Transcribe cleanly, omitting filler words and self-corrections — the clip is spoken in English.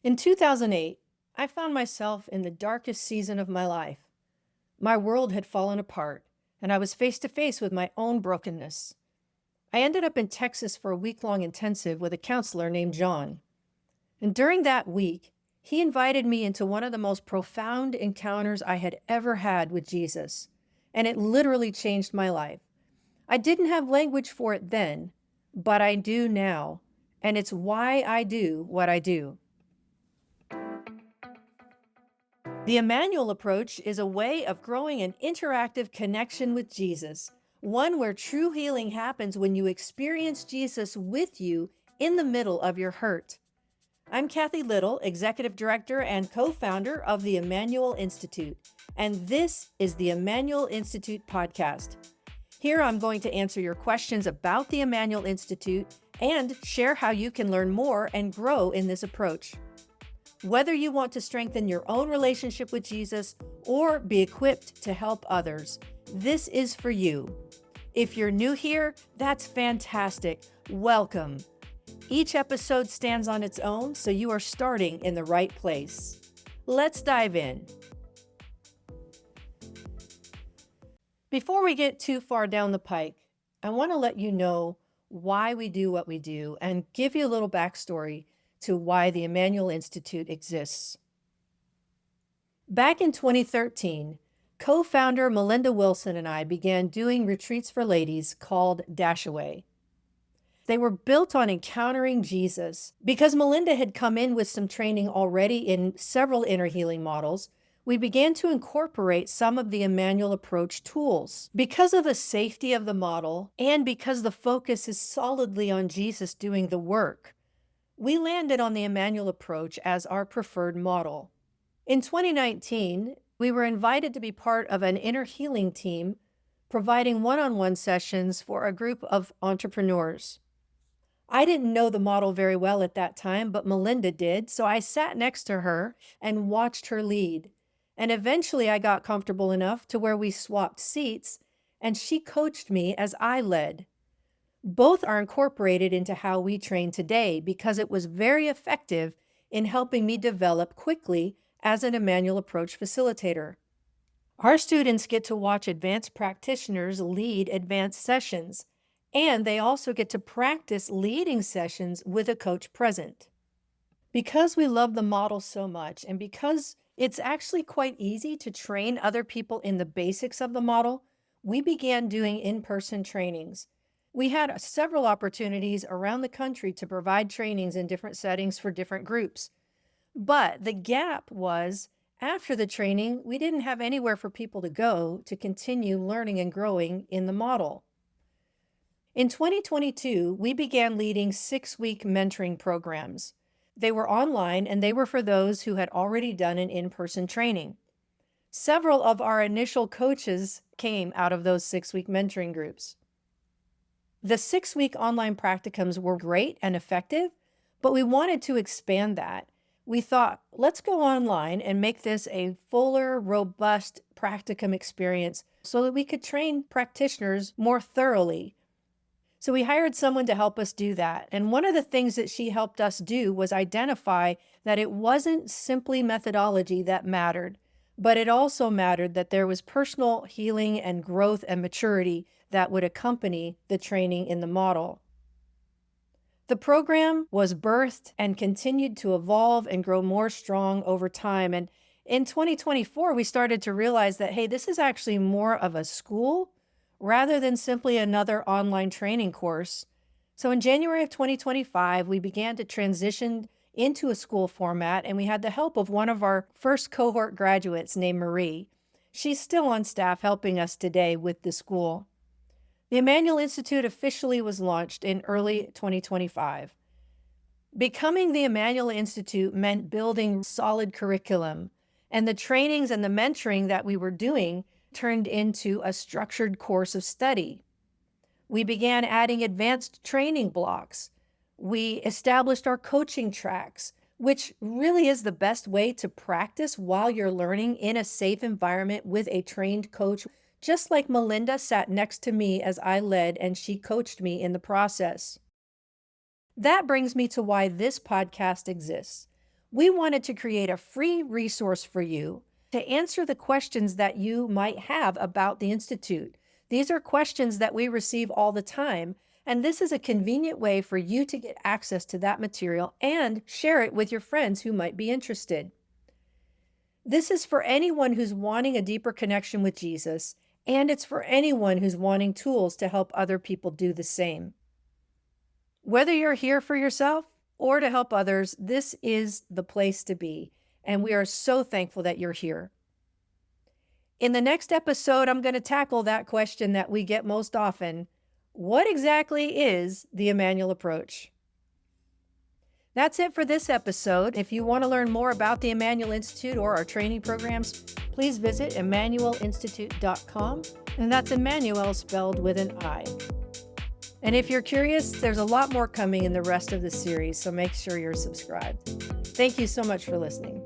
In 2008, I found myself in the darkest season of my life. My world had fallen apart, and I was face to face with my own brokenness. I ended up in Texas for a week-long intensive with a counselor named John. And during that week, he invited me into one of the most profound encounters I had ever had with Jesus, and it literally changed my life. I didn't have language for it then, but I do now, and it's why I do what I do. The Immanuel approach is a way of growing an interactive connection with Jesus, one where true healing happens when you experience Jesus with you in the middle of your hurt. I'm Cathy Little, Executive Director and co-founder of the Immanuel Institute, and this is the Immanuel Institute Podcast. Here I'm going to answer your questions about the Immanuel Institute and share how you can learn more and grow in this approach. Whether you want to strengthen your own relationship with Jesus or be equipped to help others, this is for you. If you're new here, that's fantastic. Welcome. Each episode stands on its own, so you are starting in the right place. Let's dive in. Before we get too far down the pike, I want to let you know why we do what we do and give you a little backstory to why the Immanuel Institute exists. Back in 2013, co-founder Melinda Wilson and I began doing retreats for ladies called Dashaway. They were built on encountering Jesus. Because Melinda had come in with some training already in several inner healing models, we began to incorporate some of the Immanuel approach tools. Because of the safety of the model and because the focus is solidly on Jesus doing the work, we landed on the Immanuel approach as our preferred model. In 2019, we were invited to be part of an inner healing team providing one-on-one sessions for a group of entrepreneurs. I didn't know the model very well at that time, but Melinda did, so I sat next to her and watched her lead. And eventually I got comfortable enough to where we swapped seats, and she coached me as I led. Both are incorporated into how we train today because it was very effective in helping me develop quickly as an Immanuel approach facilitator. Our students get to watch advanced practitioners lead advanced sessions, and they also get to practice leading sessions with a coach present. Because we love the model so much, and because it's actually quite easy to train other people in the basics of the model, we began doing in-person trainings. We had several opportunities around the country to provide trainings in different settings for different groups. But the gap was, after the training, we didn't have anywhere for people to go to continue learning and growing in the model. In 2022, we began leading 6-week mentoring programs. They were online and they were for those who had already done an in-person training. Several of our initial coaches came out of those 6-week mentoring groups. The 6-week online practicums were great and effective, but we wanted to expand that. We thought, let's go online and make this a fuller, robust practicum experience so that we could train practitioners more thoroughly. So we hired someone to help us do that. And one of the things that she helped us do was identify that it wasn't simply methodology that mattered, but it also mattered that there was personal healing and growth and maturity that would accompany the training in the model. The program was birthed and continued to evolve and grow more strong over time. And in 2024, we started to realize that, hey, this is actually more of a school rather than simply another online training course. So in January of 2025, we began to transition into a school format, and we had the help of one of our first cohort graduates named Marie. She's still on staff helping us today with the school. The Immanuel Institute officially was launched in early 2025. Becoming the Immanuel Institute meant building solid curriculum, and the trainings and the mentoring that we were doing turned into a structured course of study. We began adding advanced training blocks. We established our coaching tracks, which really is the best way to practice while you're learning in a safe environment with a trained coach, just like Melinda sat next to me as I led and she coached me in the process. That brings me to why this podcast exists. We wanted to create a free resource for you to answer the questions that you might have about the Institute. These are questions that we receive all the time, and this is a convenient way for you to get access to that material and share it with your friends who might be interested. This is for anyone who's wanting a deeper connection with Jesus, and it's for anyone who's wanting tools to help other people do the same. Whether you're here for yourself or to help others, this is the place to be, and we are so thankful that you're here. In the next episode, I'm going to tackle that question that we get most often. What exactly is the Immanuel approach? That's it for this episode. If you want to learn more about the Immanuel Institute or our training programs, please visit emmanuelinstitute.com, and that's Immanuel spelled with an I. And if you're curious, there's a lot more coming in the rest of the series, so make sure you're subscribed. Thank you so much for listening.